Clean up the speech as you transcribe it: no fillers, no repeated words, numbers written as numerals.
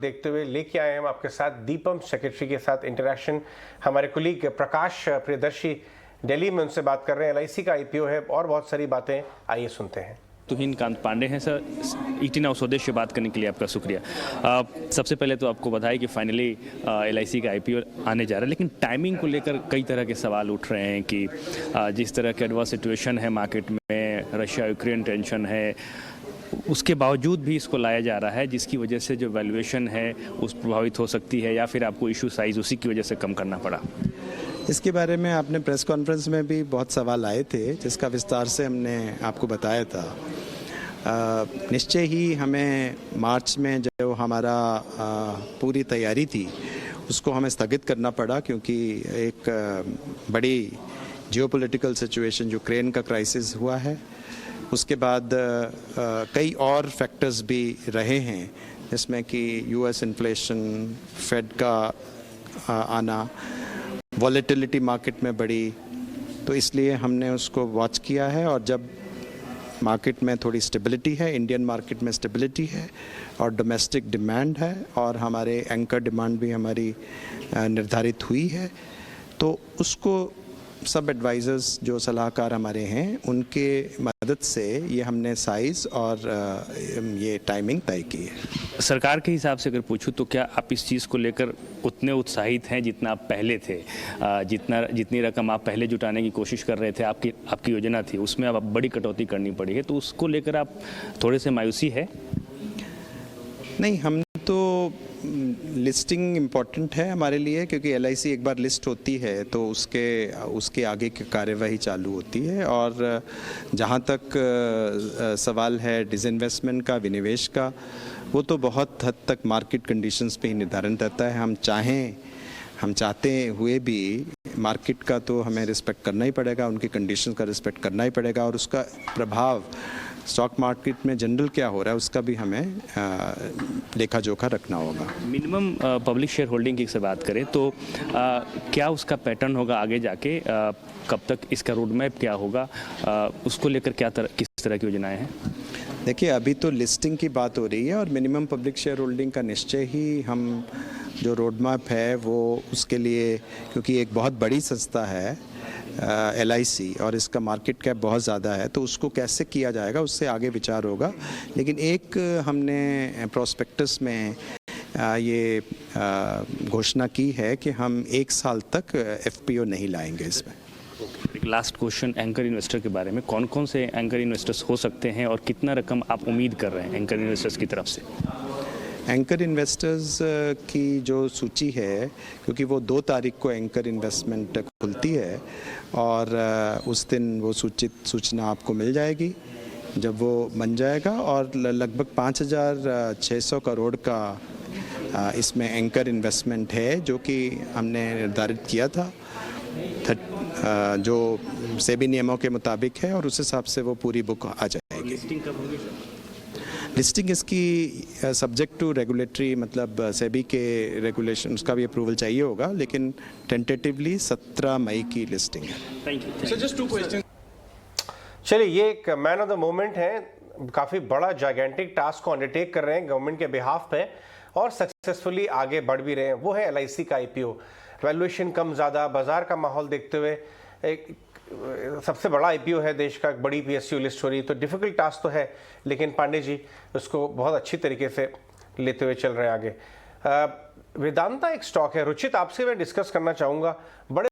देखते हुए लेके आए हैं हम आपके साथ दीपम सेक्रेटरी के साथ इंटरेक्शन। हमारे कुलीग प्रकाश प्रियदर्शी दिल्ली में उनसे बात कर रहे हैं। एलआईसी का आईपीओ है और बहुत सारी बातें, आइए सुनते हैं। तुहिन कांत पांडे हैं सर, ईटी नाउ स्वदेश से बात करने के लिए आपका शुक्रिया। सबसे पहले तो आपको बधाई कि फाइनली एलआईसी का आईपीओ आने जा रहा है, लेकिन टाइमिंग को लेकर कई तरह के सवाल उठ रहे हैं कि जिस तरह के एडवर्स सिचुएशन है मार्केट में, रशिया यूक्रेन टेंशन है, उसके बावजूद भी इसको लाया जा रहा है, जिसकी वजह से जो वैल्यूएशन है उस प्रभावित हो सकती है, या फिर आपको इशू साइज उसी की वजह से कम करना पड़ा। इसके बारे में आपने प्रेस कॉन्फ्रेंस में भी बहुत सवाल आए थे, जिसका विस्तार से हमने आपको बताया था। निश्चय ही हमें मार्च में जो हमारा पूरी तैयारी थी उसको हमें स्थगित करना पड़ा, क्योंकि एक बड़ी जियोपॉलिटिकल सिचुएशन यूक्रेन का क्राइसिस हुआ है। उसके बाद कई और फैक्टर्स भी रहे हैं, जिसमें कि यूएस इन्फ्लेशन, फेड का आना, वॉलेटिलिटी मार्केट में बढ़ी, तो इसलिए हमने उसको वॉच किया है। और जब मार्केट में थोड़ी स्टेबिलिटी है, इंडियन मार्केट में स्टेबिलिटी है और डोमेस्टिक डिमांड है और हमारे एंकर डिमांड भी हमारी निर्धारित हुई है, तो उसको सब एडवाइज़र्स जो सलाहकार हमारे हैं उनके मदद से ये हमने साइज़ और ये टाइमिंग तय की है। सरकार के हिसाब से अगर पूछूं तो क्या आप इस चीज़ को लेकर उतने उत्साहित हैं जितना आप पहले थे? जितनी रकम आप पहले जुटाने की कोशिश कर रहे थे, आपकी योजना थी, उसमें अब बड़ी कटौती करनी पड़ी है, तो उसको लेकर आप थोड़े से मायूसी है? नहीं, हम तो लिस्टिंग इम्पॉर्टेंट है हमारे लिए, क्योंकि एलआईसी एक बार लिस्ट होती है तो उसके आगे की कार्यवाही चालू होती है। और जहाँ तक सवाल है डिसइन्वेस्टमेंट का, विनिवेश का, वो तो बहुत हद तक मार्केट कंडीशंस पे ही निर्धारण रहता है। हम चाहते हुए भी मार्केट का तो हमें रिस्पेक्ट करना ही पड़ेगा, उनकी कंडीशंस का रिस्पेक्ट करना ही पड़ेगा, और उसका प्रभाव स्टॉक मार्केट में जनरल क्या हो रहा है उसका भी हमें लेखा जोखा रखना होगा। मिनिमम पब्लिक शेयर होल्डिंग की से बात करें तो क्या उसका पैटर्न होगा आगे जाके? कब तक इसका रोड मैप क्या होगा? उसको लेकर किस तरह की योजनाएं हैं? देखिए, अभी तो लिस्टिंग की बात हो रही है और मिनिमम पब्लिक शेयर होल्डिंग का निश्चय ही हम जो रोड मैप है वो उसके लिए, क्योंकि एक बहुत बड़ी संस्था है एलआईसी और इसका मार्केट कैप बहुत ज़्यादा है, तो उसको कैसे किया जाएगा उससे आगे विचार होगा। लेकिन एक हमने प्रोस्पेक्टस में ये घोषणा की है कि हम 1 साल तक एफपीओ नहीं लाएंगे इसमें। एक लास्ट क्वेश्चन एंकर इन्वेस्टर के बारे में, कौन कौन से एंकर इन्वेस्टर्स हो सकते हैं और कितना रकम आप उम्मीद कर रहे हैं एंकर इन्वेस्टर्स की तरफ से? एंकर इन्वेस्टर्स की जो सूची है, क्योंकि वो 2 तारीख को एंकर इन्वेस्टमेंट खुलती है और उस दिन वो सूचना आपको मिल जाएगी जब वो बन जाएगा। और लगभग 5,600 करोड़ का इसमें एंकर इन्वेस्टमेंट है, जो कि हमने निर्धारित किया था जो सेबी नियमों के मुताबिक है, और उस हिसाब से वो पूरी बुक आ जाएगी। लिस्टिंग कब होगी? लिस्टिंग इसकी सब्जेक्ट टू रेगुलेटरी, मतलब सेबी के रेगुलेशन, उसका भी अप्रूवल चाहिए होगा, लेकिन टेंटेटिवली 17 मई की लिस्टिंग है। Thank you. Sir, just 2 question. चलिए, ये एक मैन ऑफ द मोमेंट है, काफ़ी बड़ा जायगेंटिक टास्क को अंडरटेक कर रहे हैं गवर्नमेंट के बिहाफ पे और सक्सेसफुली आगे बढ़ भी रहे हैं। वो है एलआईसी का आईपीओ। वैल्यूएशन कम ज़्यादा, बाजार का माहौल देखते हुए एक सबसे बड़ा आईपीओ है देश का, एक बड़ी पीएसयू लिस्ट हो रही, तो डिफिकल्ट टास्क तो है, लेकिन पांडे जी उसको बहुत अच्छी तरीके से लेते हुए चल रहे हैं आगे। वेदांता एक स्टॉक है, रुचित आपसे मैं डिस्कस करना चाहूँगा। बड़े